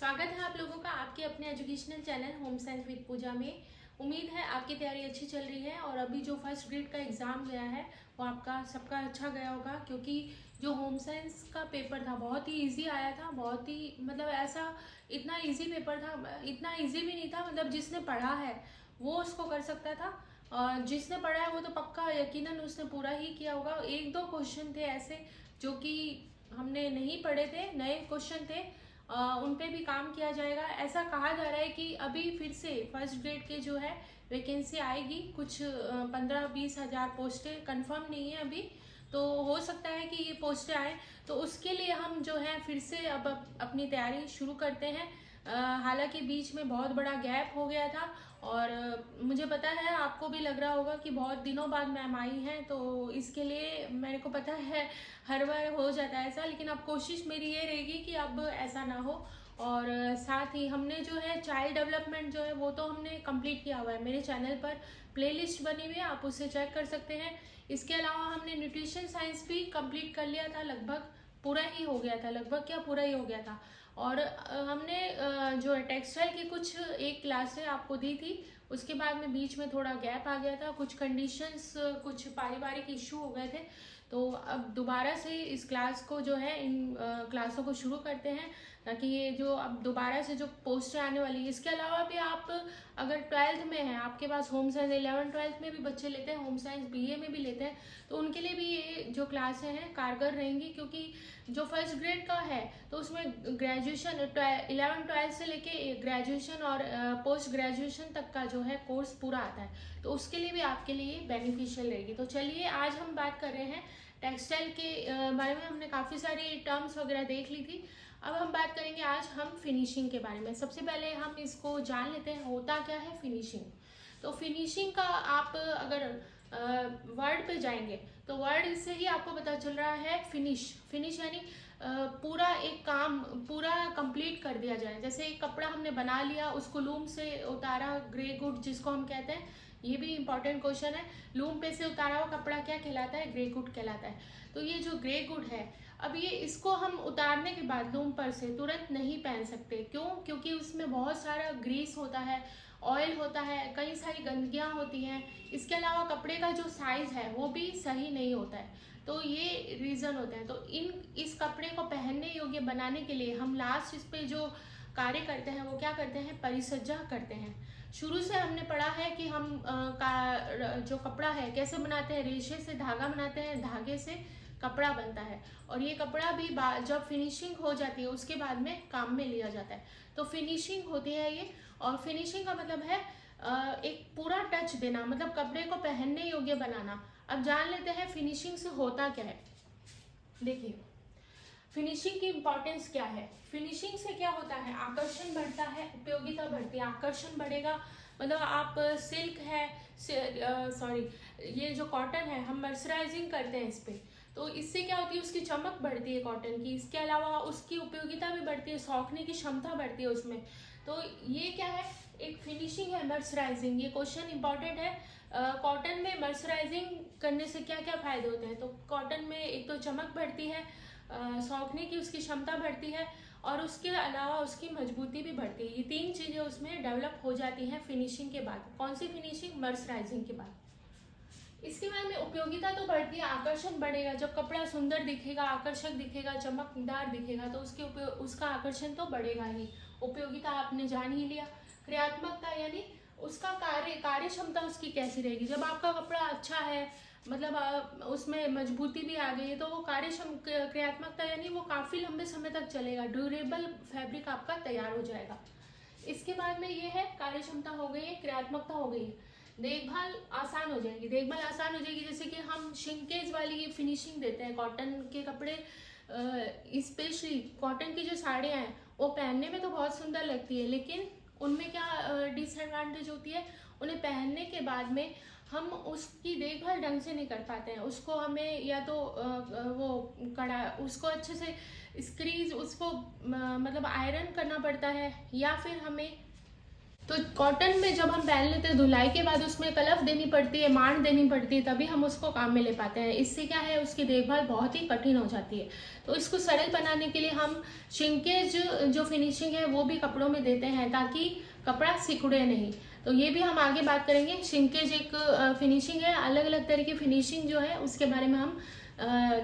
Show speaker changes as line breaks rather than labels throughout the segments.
स्वागत है आप लोगों का आपके अपने educational channel home science with Pooja में। उम्मीद है आपकी तैयारी अच्छी चल रही है और अभी जो फर्स्ट ग्रेड का एग्ज़ाम गया है वो आपका सबका अच्छा गया होगा, क्योंकि जो होम साइंस का पेपर था बहुत ही इजी आया था। बहुत ही मतलब ऐसा इतना इजी पेपर था, इतना इजी भी नहीं था, मतलब जिसने पढ़ा है वो उसको कर सकता था। और जिसने पढ़ा है वो तो पक्का यकीनन उसने पूरा ही किया होगा। एक दो क्वेश्चन थे ऐसे जो कि हमने नहीं पढ़े थे, नए क्वेश्चन थे, उन पे भी काम किया जाएगा। ऐसा कहा जा रहा है कि अभी फिर से फर्स्ट ग्रेड के जो है वैकेंसी आएगी, कुछ 15-20 हज़ार पोस्टें, कंफर्म नहीं है अभी, तो हो सकता है कि ये पोस्टें आए। तो उसके लिए हम जो है फिर से अब अपनी तैयारी शुरू करते हैं। हालांकि बीच में बहुत बड़ा गैप हो गया था और मुझे पता है आपको भी लग रहा होगा कि बहुत दिनों बाद मैम आई हैं, तो इसके लिए मेरे को पता है हर बार हो जाता है ऐसा, लेकिन अब कोशिश मेरी ये रहेगी कि अब ऐसा ना हो। और साथ ही हमने जो है चाइल्ड डेवलपमेंट जो है वो तो हमने कंप्लीट किया हुआ है, मेरे चैनल पर प्लेलिस्ट बनी हुई है, आप उससे चेक कर सकते हैं। इसके अलावा हमने न्यूट्रिशन साइंस भी कंप्लीट कर लिया था, लगभग पूरा ही हो गया था, लगभग क्या पूरा ही हो गया था। और हमने जो है टेक्सटाइल की कुछ एक क्लासें आपको दी थी, उसके बाद में बीच में थोड़ा गैप आ गया था, कुछ कंडीशंस, कुछ पारिवारिक इशू हो गए थे। तो अब दोबारा से इस क्लास को जो है इन क्लासों को शुरू करते हैं, ताकि ये जो अब दोबारा से जो पोस्टें आने वाली है। इसके अलावा भी आप अगर 12th में हैं, आपके पास होम साइंस 11th-12th में भी बच्चे लेते हैं, होम साइंस बीए में भी लेते हैं, तो उनके लिए भी ये जो क्लासें हैं कारगर रहेंगी। क्योंकि जो फर्स्ट ग्रेड का है तो उसमें ग्रेजुएशन 11th-12th से लेके ग्रेजुएशन और पोस्ट ग्रेजुएशन तक का जो है कोर्स पूरा आता है, तो उसके लिए भी आपके लिए बेनिफिशियल रहेगी। तो चलिए आज हम बात कर रहे हैं टेक्सटाइल के बारे में। हमने काफ़ी सारी टर्म्स वगैरह देख ली थी, अब हम बात करेंगे आज हम फिनिशिंग के बारे में। सबसे पहले हम इसको जान लेते हैं होता क्या है फिनिशिंग। तो फिनिशिंग का आप अगर वर्ड पे जाएंगे तो वर्ड से ही आपको पता चल रहा है फिनिश। फिनिश यानी पूरा एक काम पूरा कंप्लीट कर दिया जाए। जैसे एक कपड़ा हमने बना लिया, उसको लूम से उतारा, ग्रे गुड जिसको हम कहते हैं, ये भी इंपॉर्टेंट क्वेश्चन है। लूम पे से उतारा हुआ कपड़ा क्या कहलाता है? ग्रे गुड कहलाता है। तो ये जो ग्रे गुड है, अब ये इसको हम उतारने के बाद लूम पर से तुरंत नहीं पहन सकते। क्यों? क्योंकि उसमें बहुत सारा ग्रीस होता है, ऑयल होता है, कई सारी गंदगियाँ होती हैं। इसके अलावा कपड़े का जो साइज़ है वो भी सही नहीं होता है, तो ये रीज़न होते हैं। तो इस कपड़े को पहनने योग्य बनाने के लिए हम लास्ट इस पे जो कार्य करते हैं वो क्या करते हैं? परिसज्जा करते हैं। शुरू से हमने पढ़ा है कि हम जो कपड़ा है कैसे बनाते हैं? रेशे से धागा बनाते हैं, धागे से कपड़ा बनता है, और ये कपड़ा भी जब फिनिशिंग हो जाती है उसके बाद में काम में लिया जाता है। तो फिनिशिंग होती है ये। और फिनिशिंग का मतलब है एक पूरा टच देना, मतलब कपड़े को पहनने योग्य बनाना। अब जान लेते हैं फिनिशिंग से होता क्या है। देखिए फिनिशिंग की इंपॉर्टेंस क्या है। फिनिशिंग से क्या होता है? आकर्षण बढ़ता है, उपयोगिता बढ़ती है। आकर्षण बढ़ेगा मतलब आप सिल्क है, सॉरी ये जो कॉटन है, हम मर्सराइजिंग करते हैं इस पे, तो इससे क्या होती है? उसकी चमक बढ़ती है कॉटन की। इसके अलावा उसकी उपयोगिता भी बढ़ती है, सौखने की क्षमता बढ़ती है उसमें। तो ये क्या है? एक फिनिशिंग है, मर्सराइजिंग। ये क्वेश्चन इंपॉर्टेंट है। कॉटन में मर्सराइजिंग करने से क्या क्या फायदे होते हैं? तो कॉटन में एक तो चमक बढ़ती है, सौखने की उसकी क्षमता बढ़ती है, और उसके अलावा उसकी मजबूती भी बढ़ती है। ये तीन चीज़ें उसमें डेवलप हो जाती हैं फिनिशिंग के बाद। कौन सी फिनिशिंग? मर्सराइजिंग के बाद। इसके बाद में उपयोगिता तो बढ़ती है, आकर्षण बढ़ेगा। जब कपड़ा सुंदर दिखेगा, आकर्षक दिखेगा, चमकदार दिखेगा, तो उसका आकर्षण तो बढ़ेगा ही। उपयोगिता आपने जान ही लिया। क्रियात्मकता यानी उसका कार्य क्षमता उसकी कैसी रहेगी। जब आपका कपड़ा अच्छा है, मतलब उसमें मजबूती भी आ गई है, तो वो क्रियात्मकता यानी वो काफ़ी लंबे समय तक चलेगा, ड्यूरेबल फैब्रिक आपका तैयार हो जाएगा। इसके बाद में ये है कार्य क्षमता हो गई है, क्रियात्मकता हो गई है। देखभाल आसान हो जाएगी। देखभाल आसान हो जाएगी जैसे कि हम शिंकेज वाली फिनिशिंग देते हैं कॉटन के कपड़े, स्पेशली कॉटन की जो साड़ियाँ हैं वो पहनने में तो बहुत सुंदर लगती है, लेकिन उनमें क्या डिसएडवांटेज होती है? उन्हें पहनने के बाद में हम उसकी देखभाल ढंग से नहीं कर पाते हैं। उसको हमें या तो वो कड़ा उसको अच्छे से स्क्रीज उसको मतलब आयरन करना पड़ता है, या फिर हमें तो कॉटन में जब हम पहन लेते हैं, धुलाई के बाद उसमें कलफ देनी पड़ती है, मांड देनी पड़ती है, तभी हम उसको काम में ले पाते हैं। इससे क्या है, उसकी देखभाल बहुत ही कठिन हो जाती है। तो इसको सरल बनाने के लिए हम श्रिंकेज जो फिनिशिंग है वो भी कपड़ों में देते हैं, ताकि कपड़ा सिकुड़े नहीं। तो ये भी हम आगे बात करेंगे। श्रिंकेज एक फिनिशिंग है, अलग अलग तरह की फिनिशिंग जो है उसके बारे में हम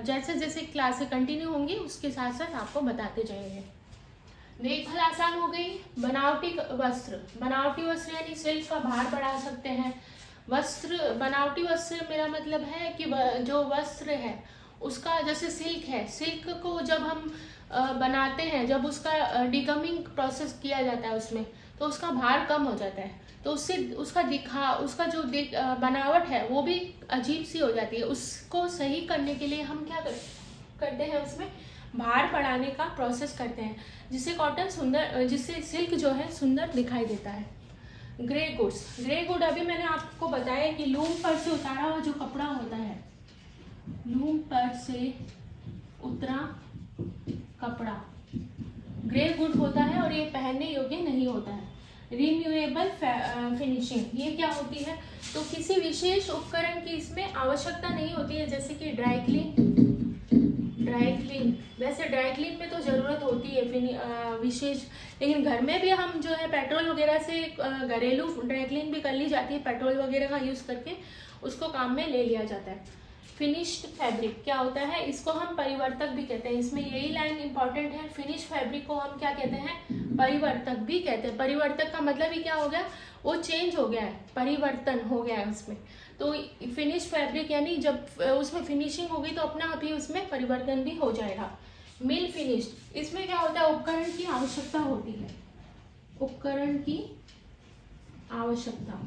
जैसे जैसे क्लासें कंटिन्यू होंगी उसके साथ साथ आपको बताते जाएंगे। देखभाल आसान हो गई। बनावटी वस्त्र यानी सिल्क का भार बढ़ा सकते हैं। बनावटी वस्त्र मेरा मतलब है कि जो वस्त्र है उसका, जैसे सिल्क है, सिल्क को जब हम बनाते हैं, जब उसका डिकमिंग प्रोसेस किया जाता है उसमें, तो उसका भार कम हो जाता है। तो उससे उसका जो बनावट है वो भी अजीब सी हो जाती है। उसको सही करने के लिए हम क्या करते हैं, उसमें भार बढ़ाने का प्रोसेस करते हैं, जिससे सिल्क जो है सुंदर दिखाई देता है। ग्रे गुड अभी मैंने आपको बताया कि लूम पर से उतारा हुआ जो कपड़ा होता है, लूम पर से उतरा कपड़ा ग्रे गुड होता है और ये पहनने योग्य नहीं होता है। रिन्यूएबल फिनिशिंग ये क्या होती है, तो किसी विशेष उपकरण की इसमें आवश्यकता नहीं होती है, जैसे कि ड्राई क्लीन। वैसे ड्राई क्लीन में तो ज़रूरत होती है विशेष, लेकिन घर में भी हम जो है पेट्रोल वगैरह से घरेलू ड्राई क्लीन भी कर ली जाती है, पेट्रोल वगैरह का यूज़ करके उसको काम में ले लिया जाता है। फिनिश्ड फैब्रिक क्या होता है, इसको हम परिवर्तक भी कहते हैं। इसमें यही लाइन इंपॉर्टेंट है। फिनिश फैब्रिक को हम क्या कहते हैं, परिवर्तक भी कहते हैं। परिवर्तक का मतलब ही क्या हो गया, वो चेंज हो गया है, परिवर्तन हो गया है उसमें। तो फिनिश फैब्रिक यानी जब उसमें फिनिशिंग होगी तो अपना आप ही उसमें परिवर्तन भी हो जाएगा। मिल फिनिश्ड, इसमें क्या होता है, उपकरण की आवश्यकता होती है, उपकरण की आवश्यकता।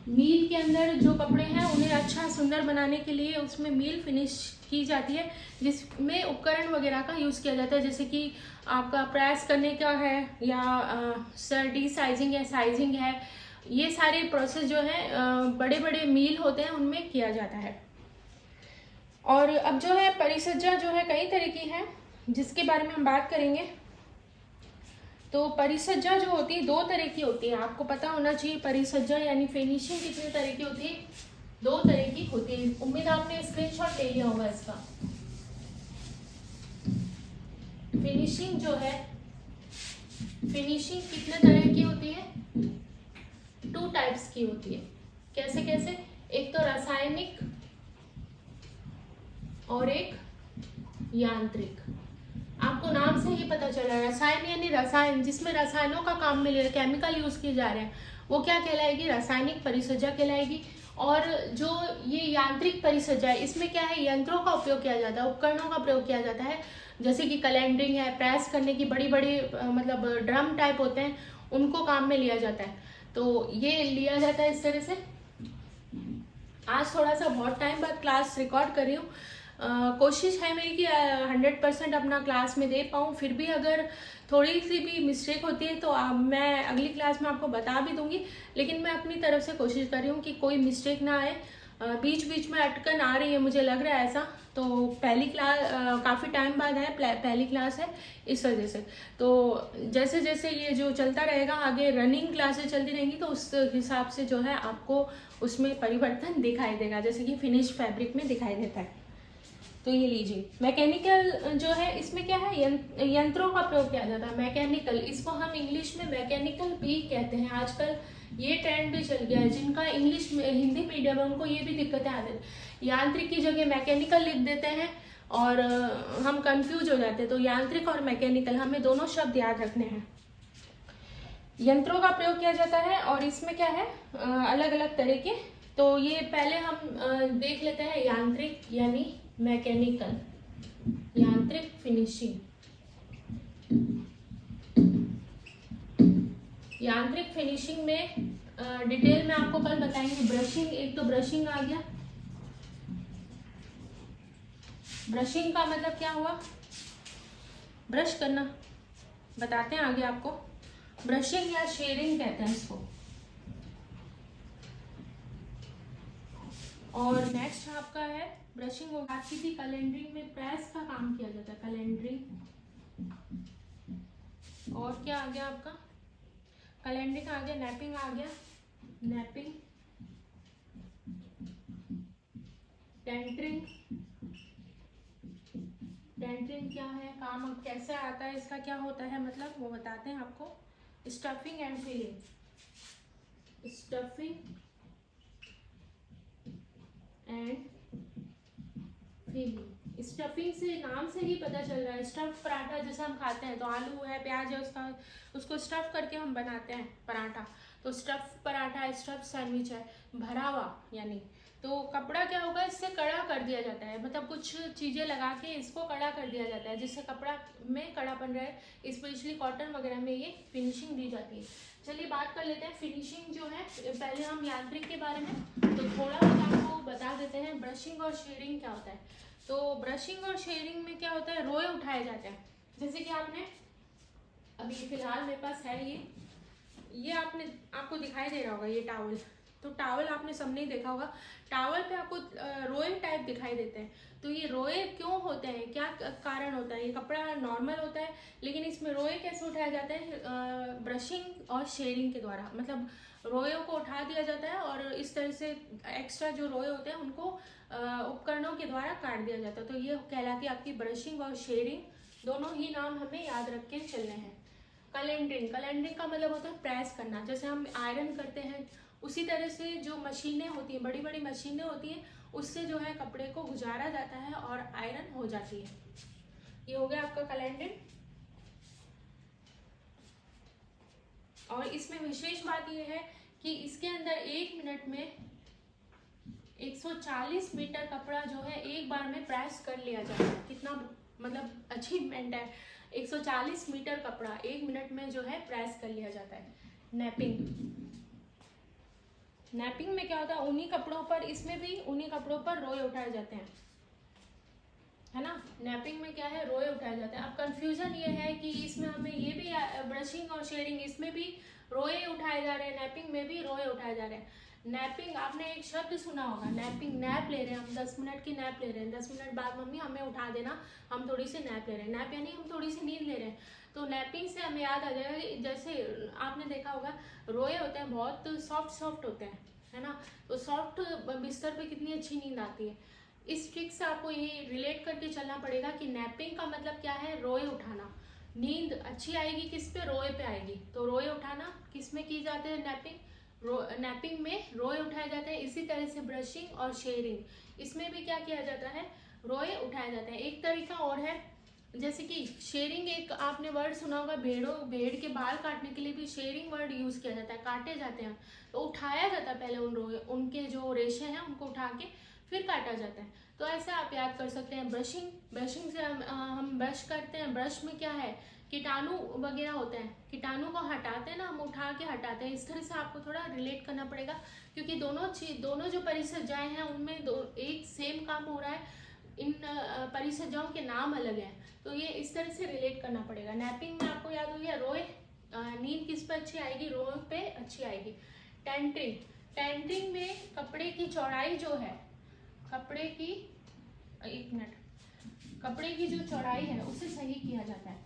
मील के अंदर जो कपड़े हैं उन्हें अच्छा सुंदर बनाने के लिए उसमें मील फिनिश की जाती है, जिसमें उपकरण वगैरह का यूज़ किया जाता है, जैसे कि आपका प्रेस करने का है, या डी साइजिंग है, साइजिंग है। ये सारे प्रोसेस जो है बड़े बड़े मील होते हैं उनमें किया जाता है। और अब जो है परिसज्जा जो है कई तरह की है, जिसके बारे में हम बात करेंगे। तो परिसज्जा जो होती है 2 तरह की होती है, आपको पता होना चाहिए। परिसज्जा यानी फिनिशिंग कितने तरह की होती है, 2 तरह की होती है। उम्मीद आपने स्क्रीनशॉट ले लिया होगा इसका। फिनिशिंग जो है, फिनिशिंग कितने तरह की होती है, 2 टाइप्स की होती है। कैसे कैसे, एक तो रासायनिक और एक यांत्रिक। आपको नाम से ही पता चल रहा है, रसायन यानी रसायन, जिसमें रसायनों का काम मिले, केमिकल यूज किए जा रहे हैं, वो क्या कहलाएगी, रासायनिक परिसज्जा कहलाएगी। और जो ये यांत्रिक परिसज्जा है, इसमें क्या है, यंत्रों का उपयोग किया जाता है, उपकरणों का प्रयोग किया जाता है, जैसे कि कैलेंडरिंग है, प्रेस करने की बड़ी बड़ी मतलब ड्रम टाइप होते हैं, उनको काम में लिया जाता है। तो ये लिया जाता है इस तरह से। आज थोड़ा सा बहुत टाइम बाद क्लास रिकॉर्ड कर रही हूँ, कोशिश है मेरी कि 100% अपना क्लास में दे पाऊँ। फिर भी अगर थोड़ी सी भी मिस्टेक होती है तो मैं अगली क्लास में आपको बता भी दूंगी, लेकिन मैं अपनी तरफ से कोशिश कर रही हूँ कि कोई मिस्टेक ना आए। बीच बीच में अटकन आ रही है, मुझे लग रहा है ऐसा। तो पहली क्लास काफ़ी टाइम बाद है, पहली क्लास है, इस वजह से। तो जैसे जैसे ये जो चलता रहेगा, आगे रनिंग क्लासेस चलती रहेंगी, तो उस हिसाब से जो है आपको उसमें परिवर्तन दिखाई देगा, जैसे कि फिनिश फैब्रिक में दिखाई देता है। तो ये लीजिए, मैकेनिकल जो है, इसमें क्या है, यंत्रों का प्रयोग किया जाता है। मैकेनिकल, इसको हम इंग्लिश में मैकेनिकल भी कहते हैं। आजकल ये ट्रेंड भी चल गया है, जिनका इंग्लिश में हिंदी मीडियम है उनको ये भी दिक्कतें आती हैं, यांत्रिक की जगह मैकेनिकल लिख देते हैं और हम कंफ्यूज हो जाते हैं। तो यांत्रिक और मैकेनिकल, हमें दोनों शब्द याद रखने हैं। यंत्रों का प्रयोग किया जाता है और इसमें क्या है, अलग अलग तरह के। तो ये पहले हम देख लेते हैं यांत्रिक यानी मैकेनिकल, यांत्रिक फिनिशिंग। यांत्रिक फिनिशिंग में डिटेल में आपको कल बताएंगे। ब्रशिंग, एक तो ब्रशिंग आ गया। ब्रशिंग का मतलब क्या हुआ, ब्रश करना, बताते हैं आगे आपको। ब्रशिंग या शेयरिंग कहते हैं इसको। और नेक्स्ट आपका है ब्रशिंग। बात की थी कैलेंडरिंग में प्रेस का काम किया जाता है, कैलेंडरिंग। और क्या आ गया आपका, कैलेंडरिंग आ गया, नैपिंग आ गया, नैपिंग, टेंटरिंग। टेंटरिंग क्या है, काम अब कैसे आता है, इसका क्या होता है मतलब वो बताते हैं आपको। Stuffing and filling, stuffing and filling. Stuffing से नाम से ही पता चल रहा है, स्टफ पराठा जैसे हम खाते हैं तो आलू है, प्याज है, उसको स्टफ करके हम बनाते हैं पराठा, तो स्टफ पराठा, स्टफ सैंडविच है, भरा हुआ यानी। तो कपड़ा क्या होगा, इससे कड़ा कर दिया जाता है, मतलब कुछ चीज़ें लगा के इसको कड़ा कर दिया जाता है जिससे कपड़ा में कड़ापन रहे, स्पेशली कॉटन वगैरह में ये फिनिशिंग दी जाती है। चलिए बात कर लेते हैं फिनिशिंग जो है, पहले हम यांत्रिक के बारे में तो थोड़ा बहुत आपको बता देते हैं। ब्रशिंग और शेयरिंग क्या होता है, तो ब्रशिंग और शेयरिंग में क्या होता है, रोए उठाए जाते हैं। जैसे कि आपने अभी फिलहाल मेरे पास है ये आपको दिखाई दे रहा होगा ये टावल, तो टावल आपने सबने ही देखा होगा, टावल पे आपको रोए टाइप दिखाई देते हैं। तो ये रोए क्यों होते हैं, क्या कारण होता है, ये कपड़ा नॉर्मल होता है लेकिन इसमें रोए कैसे उठाया जाता है, ब्रशिंग और शेयरिंग के द्वारा, मतलब रोयों को उठा दिया जाता है और इस तरह से एक्स्ट्रा जो रोए होते हैं उनको उपकरणों के द्वारा काट दिया जाता है। तो ये कहलाती है आपकी ब्रशिंग और शेयरिंग, दोनों ही नाम हमें याद रख के चलने हैं। कैलेंडरिंग, कैलेंडरिंग का मतलब होता है प्रेस करना, जैसे हम आयरन करते हैं उसी तरह से जो मशीनें होती हैं, बड़ी बड़ी मशीनें होती हैं, उससे जो है कपड़े को गुजारा जाता है और आयरन हो जाती है। ये हो गया आपका कैलेंडरिंग। और इसमें विशेष बात यह है कि इसके अंदर 1 मिनट में 140 मीटर कपड़ा जो है एक बार में प्रेस कर लिया जाता है। कितना मतलब अचीवमेंट है, 140 मीटर कपड़ा 1 मिनट में जो है प्रेस कर लिया जाता है। नैपिंग, नैपिंग में क्या होता है, उन्हीं कपड़ों पर, इसमें भी उन्हीं कपड़ों पर रोए उठाए जाते हैं, है ना। नैपिंग में क्या है, रोए उठाए जाते हैं। अब कंफ्यूजन ये है कि इसमें हमें ये भी ब्रशिंग और शेयरिंग, इसमें भी रोए उठाए जा रहे हैं, नैपिंग में भी रोए उठाए जा रहे हैं। नैपिंग, आपने एक शब्द सुना होगा नैपिंग, नैप ले रहे हैं हम, 10 मिनट की नैप ले रहे हैं, 10 मिनट बाद मम्मी हमें उठा देना, हम थोड़ी सी नैप ले रहे हैं। नैप यानी हम थोड़ी सी नींद ले रहे हैं। तो नैपिंग से हमें याद आ जाएगा कि जैसे आपने देखा होगा रोए होते हैं बहुत सॉफ्ट सॉफ्ट होते हैं, है ना, तो सॉफ्ट बिस्तर पे कितनी अच्छी नींद आती है। इस ट्रिक से आपको ये रिलेट करके चलना पड़ेगा कि नैपिंग का मतलब क्या है, रोए उठाना। नींद अच्छी आएगी किस पे, रोए पे आएगी। तो रोए उठाना किस में की जाती है, नैपिंग, नैपिंग में रोए उठाए जाते हैं। इसी तरह से ब्रशिंग और शेयरिंग, इसमें भी क्या किया जाता है, रोए उठाए जाते हैं। एक तरीका और है, जैसे कि शेयरिंग, एक आपने वर्ड सुना होगा, भेड़ के बाल काटने के लिए भी शेयरिंग वर्ड यूज किया जाता है, काटे जाते हैं, तो उठाया जाता है पहले उन रोए, उनके जो रेशे हैं उनको उठा के फिर काटा जाता है। तो ऐसे आप याद कर सकते हैं। ब्रशिंग, ब्रशिंग से हम ब्रश करते हैं, ब्रश में क्या है, कीटाणु वगैरह होते हैं, कीटाणु को हटाते हैं ना, हम उठा के हटाते हैं। इस तरह से आपको थोड़ा रिलेट करना पड़ेगा क्योंकि दोनों जो परिसज्जाएं हैं उनमें एक सेम काम हो रहा है, इन परिसज्जाओं के नाम अलग हैं, तो ये इस तरह से रिलेट करना पड़ेगा। नैपिंग में आपको याद हो गया रोए, नींद किस पे अच्छी आएगी, रोए पे अच्छी आएगी। टेंटरिंग, टेंटरिंग में कपड़े की चौड़ाई जो है, कपड़े की, एक मिनट, कपड़े की जो चौड़ाई है उसे सही किया जाता है।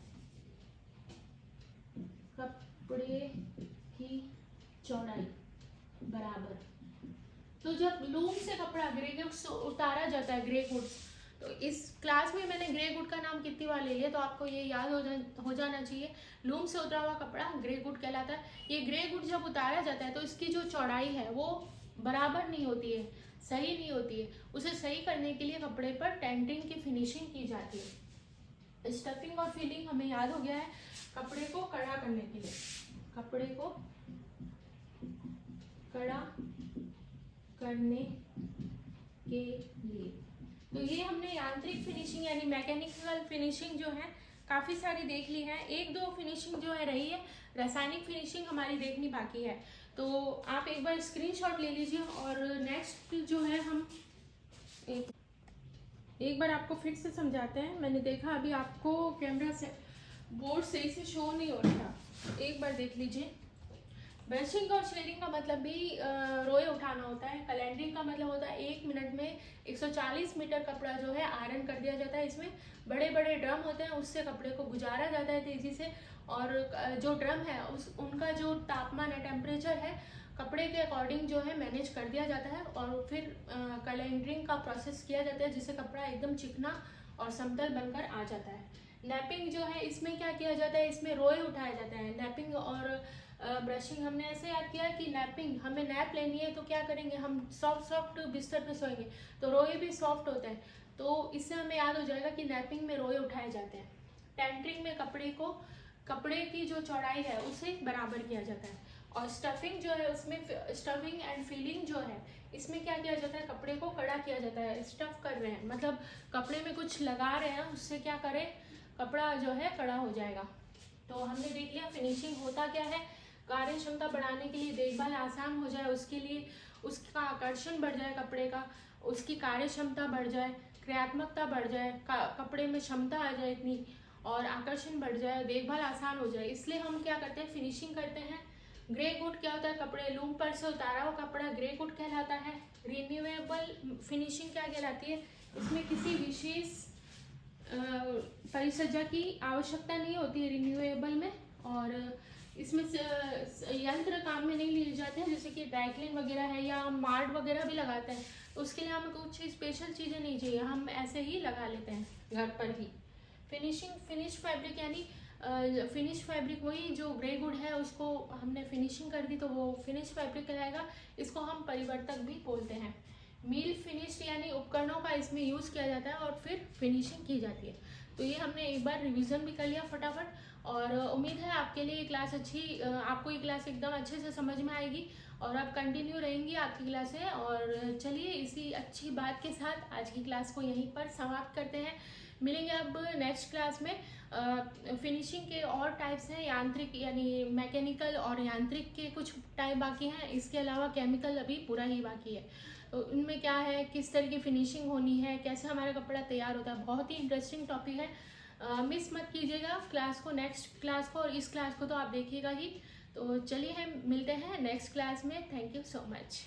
कपड़े की चौड़ाई बराबर, तो जब लूम से कपड़ा ग्रे गुड्स उतारा जाता है, ग्रे गुड्स, तो इस क्लास में मैंने ग्रे गुड का नाम कितनी बार ले लिया, तो आपको ये याद हो जाना चाहिए। लूम से उतरा हुआ कपड़ा ग्रे गुड कहलाता है। ये ग्रे गुड जब उतारा जाता है तो इसकी जो चौड़ाई है वो बराबर नहीं होती है, सही नहीं होती है। उसे सही करने के लिए कपड़े पर टेंटिंग की फिनिशिंग की जाती है। स्टफिंग और फिलिंग हमें याद हो गया है, कपड़े को कड़ा करने के लिए, कपड़े को कड़ा करने के लिए। तो ये हमने यांत्रिक फिनिशिंग यानी मैकेनिकल फिनिशिंग जो है काफ़ी सारी देख ली है। एक दो फिनिशिंग जो है रही है, रासायनिक फिनिशिंग हमारी देखनी बाकी है। तो आप एक बार स्क्रीनशॉट ले लीजिए और नेक्स्ट जो है हम एक बार आपको फिर से समझाते हैं। मैंने देखा अभी आपको कैमरा से बोर्ड सही से शो नहीं हो रहा था, एक बार देख लीजिए। ब्रशिंग और शेयरिंग का मतलब भी रोए उठाना होता है। कैलेंडरिंग का मतलब होता है 1 मिनट में 140 मीटर कपड़ा जो है आयरन कर दिया जाता है। इसमें बड़े बड़े ड्रम होते हैं, उससे कपड़े को गुजारा जाता है तेजी से, और जो ड्रम है उनका जो तापमान है, टेम्परेचर है, कपड़े के अकॉर्डिंग जो है मैनेज कर दिया जाता है और फिर कलरिंग का प्रोसेस किया जाता है, जिससे कपड़ा एकदम चिकना और समतल बनकर आ जाता है। नैपिंग जो है इसमें क्या किया जाता है, इसमें रोए उठाया जाता है। नैपिंग और ब्रशिंग हमने ऐसे याद किया कि नैपिंग, हमें नैप लेनी है तो क्या करेंगे, हम सॉफ्ट बिस्तर पे सोएंगे तो रोए भी सॉफ्ट होते हैं, तो इससे हमें याद हो जाएगा कि नैपिंग में रोए उठाए जाते हैं। टेंटरिंग में कपड़े की जो चौड़ाई है उसे बराबर किया जाता है। और स्टफिंग जो है उसमें स्टफिंग एंड फीलिंग जो है इसमें क्या किया जाता है, कपड़े को कड़ा किया जाता है। स्टफ कर रहे हैं मतलब कपड़े में कुछ लगा रहे हैं, उससे क्या करें, कपड़ा जो है कड़ा हो जाएगा। तो हमने देख लिया फिनिशिंग होता क्या है। कार्य क्षमता बढ़ाने के लिए, देखभाल आसान हो जाए उसके लिए, उसका आकर्षण बढ़ जाए कपड़े का, उसकी कार्य क्षमता बढ़ जाए, क्रियात्मकता बढ़ जाए, कपड़े में क्षमता आ जाए इतनी, और आकर्षण बढ़ जाए, देखभाल आसान हो जाए, इसलिए हम क्या करते हैं, फिनिशिंग करते हैं। ग्रे गुड क्या होता है, कपड़े लूम पर से उतारा हुआ कपड़ा ग्रे गुड कहलाता है। रिन्यूएबल फिनिशिंग क्या कहलाती है, इसमें किसी विशेष परिसज्जा की आवश्यकता नहीं होती है रिन्यूएबल में, और इसमें यंत्र काम में नहीं लिए जाते हैं, जैसे कि ड्राइक्लीन वगैरह है या मार्ड वगैरह भी लगाते हैं, तो उसके लिए हमें कुछ स्पेशल चीज़ें नहीं चाहिए, हम ऐसे ही लगा लेते हैं घर पर ही। फिनिश फैब्रिक यानी फिनिश फैब्रिक वही जो ग्रे गुड है उसको हमने फिनिशिंग कर दी तो वो फिनिश फैब्रिक कहलाएगा। इसको हम परिवर्तक भी बोलते हैं। मील फिनिश यानी उपकरणों का इसमें यूज़ किया जाता है और फिर फिनिशिंग की जाती है। तो ये हमने एक बार रिवीजन भी कर लिया फटाफट, और उम्मीद है आपके लिए क्लास आपको ये क्लास एकदम अच्छे से समझ में आएगी और अब कंटिन्यू रहेंगी आपकी क्लासें। और चलिए इसी अच्छी बात के साथ आज की क्लास को यहीं पर समाप्त करते हैं। मिलेंगे अब नेक्स्ट क्लास में। फिनिशिंग के और टाइप्स हैं, यांत्रिक यानी मैकेनिकल और यांत्रिक के कुछ टाइप बाकी हैं, इसके अलावा केमिकल अभी पूरा ही बाकी है। तो इनमें क्या है, किस तरह की फिनिशिंग होनी है, कैसे हमारा कपड़ा तैयार होता है, बहुत ही इंटरेस्टिंग टॉपिक है। मिस मत कीजिएगा क्लास को, नेक्स्ट क्लास को, और इस क्लास को तो आप देखिएगा ही। तो चलिए हम मिलते हैं नेक्स्ट क्लास में। Thank you so much.